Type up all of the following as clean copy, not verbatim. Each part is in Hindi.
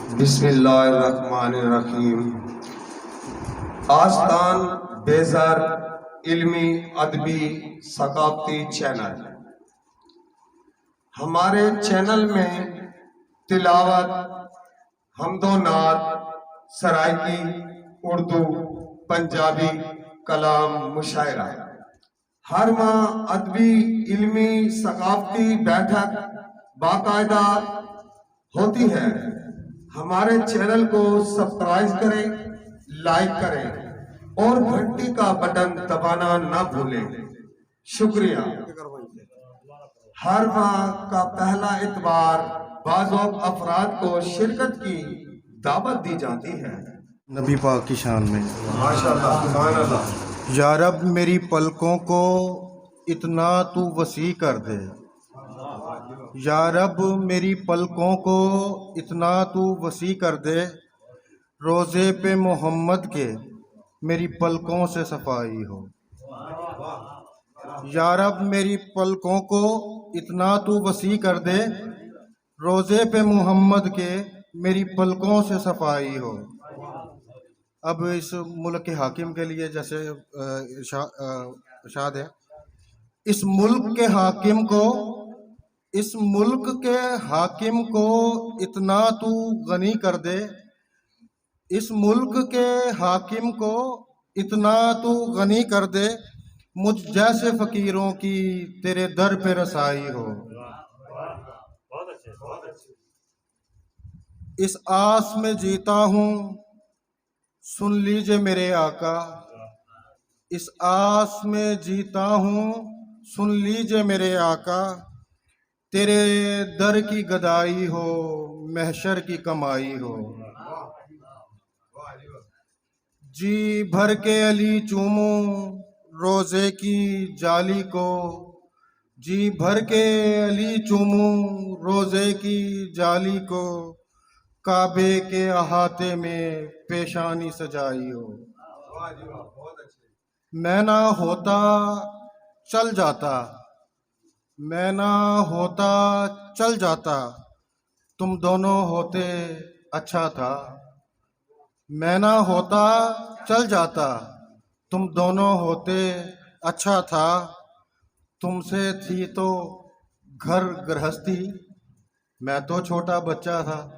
बिस्मिल्लाहिर्रहमानिर्रहीम। आस्तान बेज़र इल्मी अदबी सकाफ़ती चैनल। हमारे चैनल में तिलावत, हमदो नात, सराइकी, उर्दू, पंजाबी, कलाम, मुशायरा, हर माह अदबी इल्मी सकाफ़ती बैठक बाकायदा होती है। हमारे चैनल को सब्सक्राइब करें, लाइक करें और घंटी का बटन दबाना ना भूलें। शुक्रिया। हर माह का पहला इतवार बाज़ अफराद को शिरकत की दावत दी जाती है। नबी पाक की शान में माशाअल्लाह, सुभान अल्लाह। या रब मेरी पलकों को इतना तू वसी कर दे, या रब मेरी पलकों को इतना तू वसी कर दे, रोज़े पे मोहम्मद के मेरी पलकों से सफाई हो। या रब मेरी पलकों को इतना तू वसी कर दे, रोज़े पे मोहम्मद के मेरी पलकों से सफाई हो। अब इस मुल्क के हाकिम के लिए जैसे इरशाद है, इस मुल्क के हाकिम को इतना तू गनी कर दे, इस मुल्क के हाकिम को इतना तू गनी कर दे, मुझ जैसे फकीरों की तेरे दर पे रसाई हो। इस आस में जीता हूँ, सुन लीजिए मेरे आका, इस आस में जीता हूँ, सुन लीजिए मेरे आका, तेरे दर की गदाई हो, महशर की कमाई हो। जी भर के अली चूमूं रोज़े की जाली को, जी भर के अली चूमूं रोज़े की जाली को, काबे के अहाते में पेशानी सजाई हो। मैं ना होता चल जाता, मैं ना होता चल जाता, तुम दोनों होते अच्छा था। मैं ना होता चल जाता, तुम दोनों होते अच्छा था। तुमसे थी तो घर गृहस्थी, मैं तो छोटा बच्चा था।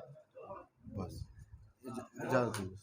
बस इजाज़त दीजिए।